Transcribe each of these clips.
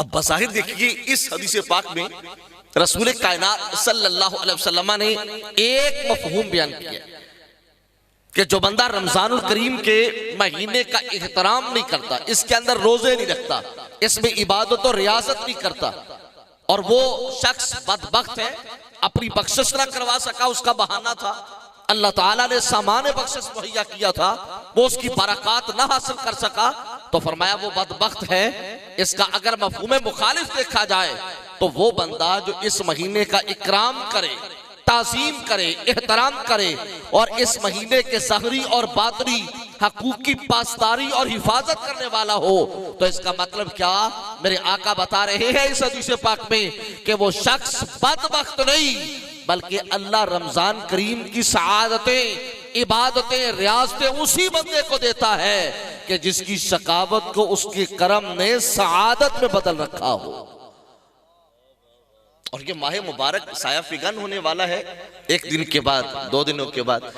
अब बज़ाहिर देखिए इस हदीस पाक में रसूल कायनात सल्लल्लाहु अलैहि वसल्लम ने एक मफहूम बयान किया कि जो बंदा रमजानुल करीम के महीने का एहतराम नहीं करता, इसके अंदर रोजे नहीं रखता, इसमें इबादत और रियासत नहीं करता, और वो शख्स बदबख्त है, अपनी बख्शिश ना करवा सका, उसका बहाना था, अल्लाह ताला ने सामान्य बख्शिश मुहैया किया था, वो उसकी बरकत ना हासिल कर सका, तो फरमाया वो बदबख्त है। इसका अगर मफहूम मुखालिफ देखा जाए तो वो बंदा जो इस महीने का इकराम करे, ताज़ीम करे, एहतराम करे और इस महीने के ज़ाहिरी और बातिनी हकूक़ की पासदारी और हिफाजत करने वाला हो, तो इसका मतलब क्या, मेरे आका बता रहे हैं इस हदीस पाक में कि वो शख्स बदबख्त नहीं बल्कि अल्लाह रमजान करीम की सआदतें, इबादतें, रियासतें उसी बंदे को देता है कि जिसकी शकावत को उसके करम ने सआदत में बदल रखा हो। और ये माह मुबारक साया फिगन होने वाला है एक दिन के बाद, 2 दिनों के बाद,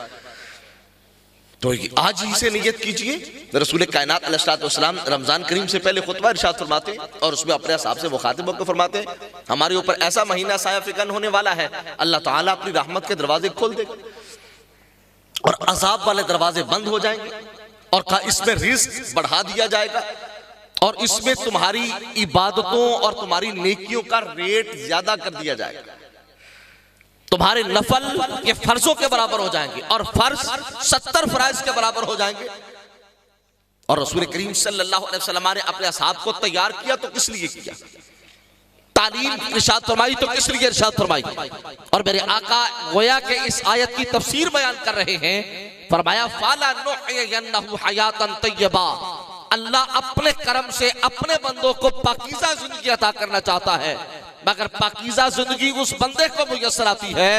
तो आज ही से नियत कीजिए। रसूल कायनात अलैहिस्सलाम रमजान करीम से पहले खुतबा इरशाद फरमाते और उसमें अपने हिसाब से मुखातिबों को फरमाते हमारे ऊपर ऐसा महीना साया फिगन होने वाला है, अल्लाह ताला अपनी रहमत के दरवाजे खोल देगा और अजाब वाले दरवाजे बंद हो जाएंगे, और इसमें रिस्क बढ़ा दिया जाएगा, और इसमें तुम्हारी इबादतों और तुम्हारी नेकियों का रेट ज्यादा कर दिया जाएगा, तुम्हारे नफल ये फर्जों के बराबर हो जाएंगे और फर्ज 70 फराइज के बराबर हो जाएंगे। और रसूल करीम सल्लल्लाहु अलैहि वसल्लम ने अपने असहाब को तैयार किया तो किस लिए किया, तालीम इरशाद फरमाई तो किस लिए इरशाद फरमाई। और मेरे आका गोया के इस आयत की तफसीर बयान कर रहे हैं, फरमाया फाला नुहयन्नहु हयातन तय्यबा, अल्लाह अपने करम से अपने बंदों को पाकीज़ा जिंदगी अता करना चाहता है, मगर पाकीज़ा जिंदगी उस बंदे को मुयस्सर आती है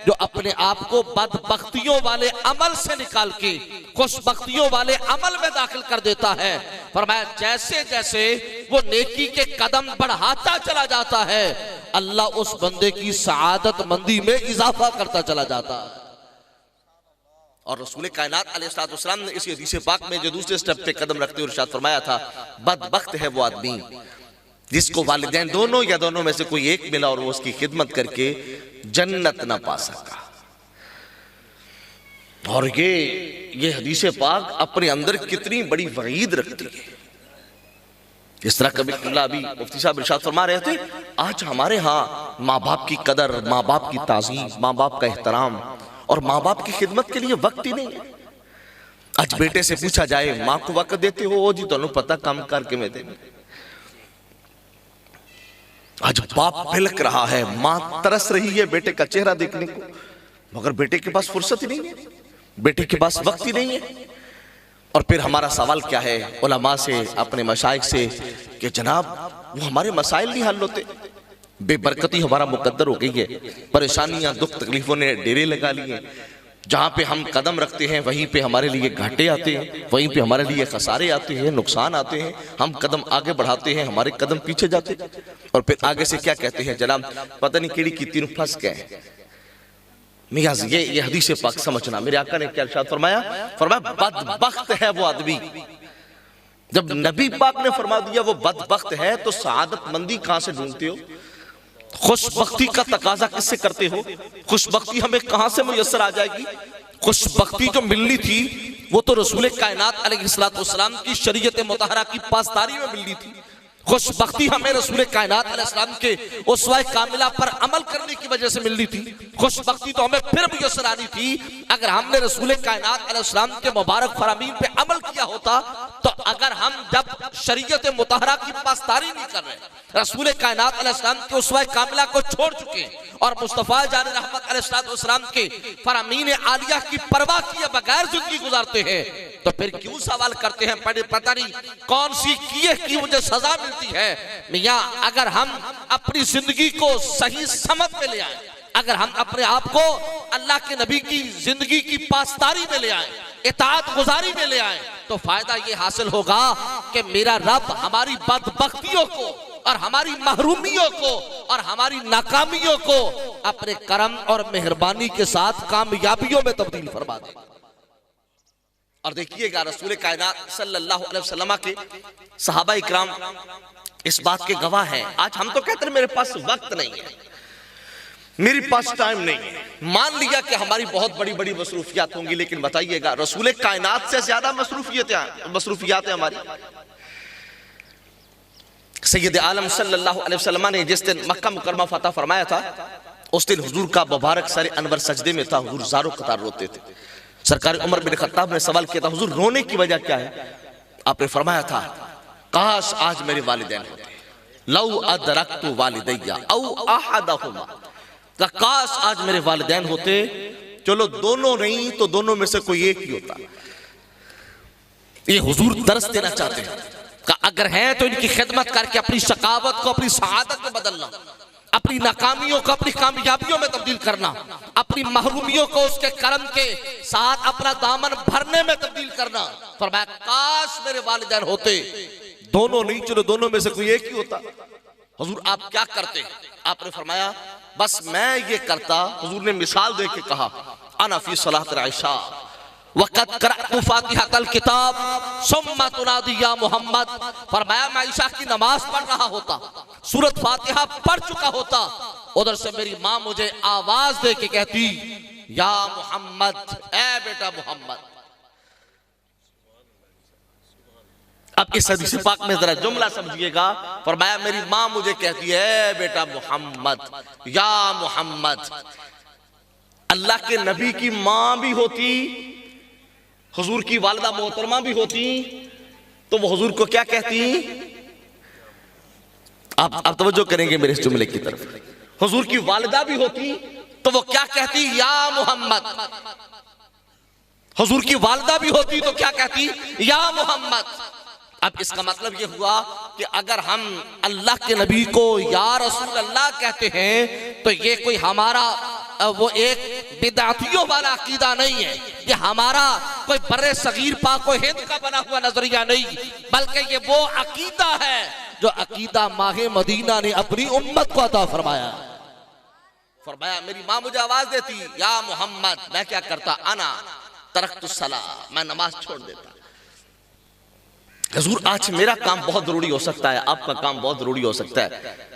जो अपने आप को बदबख्तियों वाले अमल से निकाल के खुशबख्तियों वाले अमल में दाखिल कर देता है। फरमाया जैसे जैसे वो नेकी के कदम बढ़ाता चला जाता है, अल्लाह उस बंदे की सआदत मंदी में इजाफा करता चला जाता है। और रसूल कायनात अलैहिस्सलाम ने इस हदीस पाक में जो दूसरे स्टेप पे कदम रखते हुए इरशाद फरमाया था, बदबख्त है वो आदमी जिसको वालिदैन दोनों या दोनों में से कोई एक मिला और वो उसकी खिदमत करके जन्नत ना पा सका। और ये हदीस पाक अपने अंदर कितनी बड़ी वईद रखती है। इस तरह कभी अभी मुफ्ती साहब इरशाद फरमा रहे थे, आज हमारे यहाँ माँ बाप की कदर, माँ बाप की ताज़ीम, माँ बाप का एहतराम और माँ बाप की खिदमत के लिए वक्त ही नहीं है। आज बेटे से पूछा जाए माँ को वक्त देते हो? ओ जी दोनों पता काम करके मैं देने। आज बाप बिलक रहा है, माँ तरस रही है बेटे का चेहरा देखने को, मगर बेटे के पास फुर्सत ही नहीं है, बेटे के पास वक्त ही नहीं है। और फिर हमारा सवाल क्या है उलमा से, अपने मशाइख से कि जनाब वो हमारे मसाइल नहीं हल होते, बेबरकती हमारा मुकद्दर हो गई है, परेशानियां दुख तकलीफों ने डेरे लगा लिए, जहाँ पे हम कदम रखते हैं वहीं पे हमारे लिए घाटे आते हैं, वहीं पे हमारे लिए खसारे आते हैं, नुकसान आते हैं, हम कदम आगे बढ़ाते हैं हमारे कदम पीछे जाते हैं। और फिर आगे से क्या कहते हैं, जनाब पता नहीं केड़ी की तीनों फंस गए। मियां ये हदीस पाक समझना, मेरे आका ने क्या इरशाद फरमाया, बदबख्त है वो आदमी। जब नबी पाक ने फरमा दिया वो बदबख्त है तो सआदत मंदी कहां से ढूंढते हो, खुशबख्ती का तकाजा किससे करते हो, खुशबख्ती हमें कहां से मुयस्सर आ जाएगी। खुशबख्ती जो मिलनी थी वो तो रसूल कायनात अलैहिस्सलाम की शरीयत मुतहरा की पासदारी में मिलनी थी। खुशबख्ती हमें रसूल कायनात अलैहिस्सलाम के उसवा कामिला पर अमल करने की वजह से मिलनी थी। खुशबख्ती तो हमें फिर मुयस्सर आनी थी अगर हमने रसूल कायनात अलैहिस्सलाम के मुबारक फरामीन पे अमल किया होता। तो अगर हम जब शरीयत मुतहरा की पासदारी नहीं कर रहे, रसूल कायनात अलैहिस्सलाम के उसवा कामिला को छोड़ चुके और मुस्तफा जान रहमत अलैहिस्सलाम के फरामीन आलिया की परवाह किए बगैर जिंदगी गुजारते हैं, तो फिर क्यों सवाल करते हैं पता नहीं कौन सी किए की मुझे सजा मिलती है। मियां अगर हम अपनी जिंदगी को सही समझ में ले आए, अगर हम अपने आप को अल्लाह के नबी की जिंदगी की पासदारी में ले आए, इताअत गुजारी में ले आए, तो फायदा ये हासिल होगा कि मेरा रब हमारी बदबख्तियों को और हमारी महरूमियों को और हमारी नाकामियों को अपने करम और मेहरबानी के साथ कामयाबियों में तब्दील फरमा दे। और देखिएगा रसूल कायनात सल्लल्लाहु अलैहि वसल्लम के सहाबा इकराम इस बात के गवाह हैं। आज हम तो कहते हैं मेरे पास वक्त नहीं है, मेरे पास टाइम नहीं है। मान लिया कि हमारी बहुत बड़ी बड़ी मसरूफियात होंगी, लेकिन बताइएगा रसूल कायनात से ज्यादा मसरूफियात है हमारी। सैयद आलम सल्लल्लाहु अलैहि वसल्लम ने जिस दिन मक्का मुकरमा फतह फरमाया था, उस दिन हुजूर का मुबारक सर अनवर सजदे में था। हुजूर ज़ारो कतार रोते थे। सरकार उमर बिन खत्ताब ने सवाल किया था, हुजूर रोने की वजह क्या है? आपने फरमाया था, काश आज मेरे वालिदैन होते, लौ अदरकतु वालिदैया औ अहदहुमा, काश आज मेरे वालिदैन होते, चलो दोनों नहीं तो दोनों में से कोई एक ही होता। ये हुजूर दर्स देना चाहते हैं कि अगर है तो इनकी खिदमत करके अपनी शकावत को अपनी सआदत में बदलना, अपनी नाकामियों को अपनी कामयाबियों में तब्दील करना, अपनी महरूमियों को उसके करम के साथ अपना दामन भरने में तब्दील करना। फरमाया काश मेरे वालिदैन होते, दोनों नहीं चलो दोनों में से कोई एक ही होता। हुजूर आप क्या करते? आपने फरमाया बस मैं ये करता। हुजूर ने मिसाल दे के कहा, अना फी सलात आयशा वक़द क़रअतु फ़ातिहतल किताब सुम्मा तुनादी या मोहम्मद। फरमाया मैं आयशा की नमाज पढ़ रहा होता, सूरत फातिहा पढ़ चुका होता, उधर से मेरी माँ मुझे आवाज दे के कहती, या मोहम्मद, ए बेटा मोहम्मद। अब इस हदीस पाक में जरा जुमला समझिएगा। फरमाया मेरी माँ मुझे कहती है बेटा मोहम्मद, या मोहम्मद। अल्लाह के नबी की माँ भी होती, हुजूर की वालिदा मोहतरमा भी होती, तो वो हुजूर को क्या कहती? आप तवज्जो करेंगे मेरे इस जुमले की तरफ। हुजूर की वालिदा भी होती तो वो क्या कहती? या मोहम्मद। हुजूर की वालिदा भी होती तो क्या कहती? या मोहम्मद। अब इसका मतलब ये हुआ कि अगर हम अल्लाह के नबी को या रसूल अल्लाह कहते हैं तो ये कोई हमारा वो एक बिदातियों वाला अकीदा नहीं है, ये हमारा कोई बर्रे सगीर पाक हिंद का बना हुआ नजरिया नहीं, बल्कि ये वो अकीदा है जो अकीदा माहे मदीना ने अपनी उम्मत को अता फरमाया। फरमाया मेरी माँ मुझे आवाज देती, या मोहम्मद। मैं क्या करता? अना तरक्तु सला, मैं नमाज छोड़ देता। हुजूर आज मेरा काम बहुत जरूरी हो सकता है, आपका काम बहुत जरूरी हो सकता है,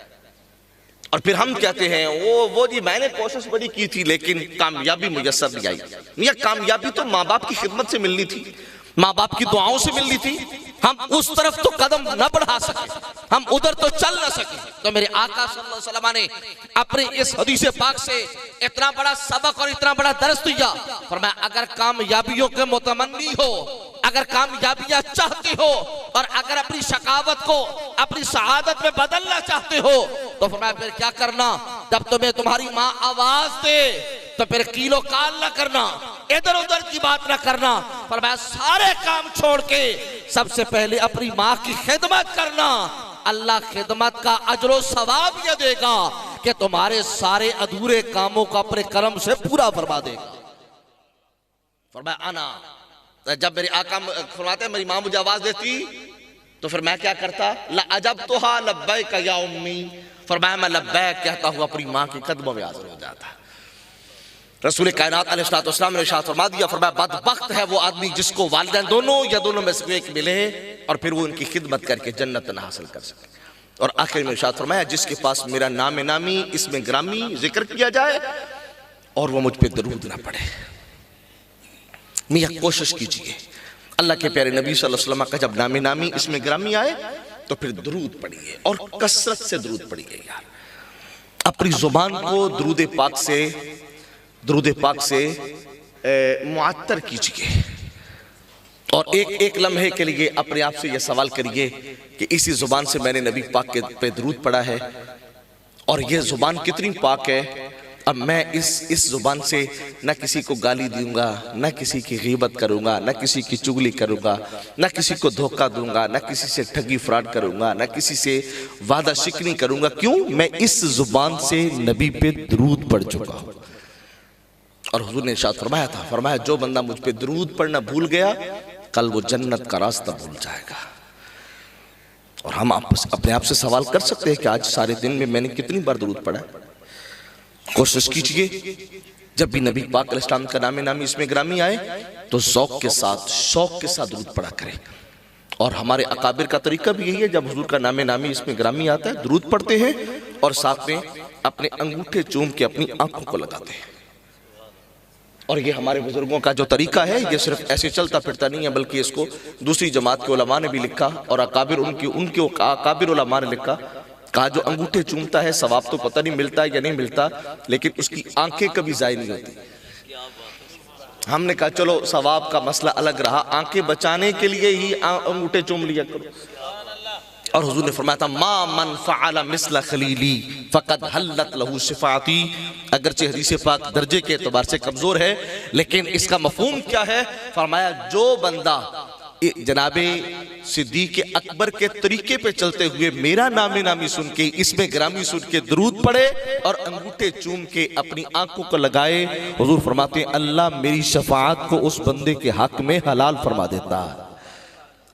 और फिर हम कहते हैं वो जी मैंने कोशिश बड़ी की थी लेकिन कामयाबी मुयस्सर नहीं आई। यह कामयाबी तो माँ बाप की खिदमत से मिलनी थी, माँ बाप की दुआओं से मिलनी थी। हम उस तरफ तो कदम न बढ़ा सके, हम उधर तो चल न सके। तो मेरे आका सल्लल्लाहु अलैहि वसल्लम ने अपने इस हदीस पाक से इतना बड़ा सबक और इतना बड़ा दर्स दिया। फरमाया अगर कामयाबियों के मुतमन्नी हो, अगर कामयाबियां चाहते हो और अगर अपनी शकावत को अपनी सआदत में बदलना चाहते हो तो फरमाया फिर क्या करना? जब तुम्हें तुम्हारी माँ आवाज दे तो फिर कीलो काल ना करना, इधर उधर की बात ना करना। फरमाया सारे काम छोड़ के सबसे पहले अपनी माँ की खिदमत करना। अल्लाह खिदमत का अजरो सवाब यह देगा कि तुम्हारे सारे अधूरे कामों को अपने करम से पूरा फरमा देगा। फरमाया आना, जब मेरे आका फरमाते मेरी माँ मुझे आवाज देती तो फिर मैं क्या करता? अजबतुहा लब्बैक या उम्मी। फरमाया मैं लब्बैक कहता हूँ, अपनी माँ के कदमों में हाजिर हो जाता। रसूल कायनात अलैहिस्सलाम ने इरशाद फरमा दिया, फरमाया बदबख्त है वो आदमी जिसको वालिदैन दोनों या दोनों में से एक मिले और फिर वो उनकी खिदमत करके जन्नत न हासिल कर सके। और आखिर में इरशाद फरमाया जिसके पास मेरा नाम नामी इसमें ग्रामी जिक्र किया जाए और वो मुझ पे दरूद ना पड़े। मियां कोशिश कीजिए अल्लाह के प्यारे नबी सल्लल्लाहु अलैहि वसल्लम का जब नामे नामी इसमें ग्रामी आए तो फिर दरूद पढ़िए और कसरत से दरूद पढ़िए। यार अपनी जुबान को दरूद पाक से मुअत्तर कीजिए और एक एक लम्हे के लिए अपने आप से यह सवाल करिए कि इसी जुबान से मैंने नबी पाक के पे दरूद पढ़ा है और यह जुबान कितनी पाक है। अब मैं इस जुबान से न किसी को गाली दूंगा, न किसी की गीबत करूंगा, न किसी की चुगली करूंगा, न किसी को धोखा दूंगा, न किसी से ठगी फ्रॉड करूंगा, न किसी से वादा शिकनी करूंगा। क्यों? मैं इस जुबान से नबी पे दरूद पढ़ चुका हूं। और हुजूर ने इरशाद फरमाया था, फरमाया जो बंदा मुझ पे दरूद पढ़ना भूल गया कल वो जन्नत का रास्ता भूल जाएगा। और हम अपने आप से सवाल कर सकते हैं कि आज सारे दिन में मैंने कितनी बार दरूद पढ़ा। कोशिश कीजिए जब भी नबी पाक अलैहिस्सलाम का नामे नामी इसमें ग्रामी आए तो शौक के साथ दरूद पढ़ा करें और हमारे अकाबिर का तरीका भी यही है, जब हुजूर का नामे नामी इसमें ग्रामी आता है दुरूद पढ़ते हैं और साथ में अपने अंगूठे चूम के अपनी आंखों को लगाते हैं। और ये हमारे बुजुर्गों का जो तरीका है, ये सिर्फ ऐसे चलता फिरता नहीं है, बल्कि इसको दूसरी जमात के उलमा ने भी लिखा और अकाबिर उनके अकाबिर उलमा ने लिखा। कहा जो अंगूठे चूमता है सवाब तो पता नहीं मिलता है या नहीं मिलता, लेकिन उसकी आंखें कभी ज़ाय नहीं होती। हमने कहा चलो सवाब का मसला अलग रहा, आंखें बचाने के लिए ही अंगूठे चूम लिया करो। और हुजूर ने फरमाया था मा मन फ़अल मिस्ल खलीली फ़क़द हल्लत लहू शिफ़ाती। अगरचे हदीस पाक दर्जे के एतबार से कमज़ोर है, लेकिन इसका मफ़हूम क्या है? फरमाया जो बंदा जनाबे सिद्दीक़ अकबर के तरीके पे चलते हुए मेरा नामे नामी सुन के, इसमें ग्रामी सुन के दुरूद पढ़े और अंगूठे चूम के अपनी आंखों को लगाए, हुजूर फरमाते हैं अल्लाह मेरी शफाअत को उस बंदे के हक में हलाल फरमा देता है।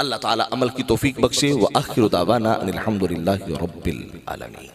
अल्लाह ताला अमल की तौफीक बख्शे। व आखिर दावाना अनिल हम्दुलिल्लाहि रब्बिल आलमीन।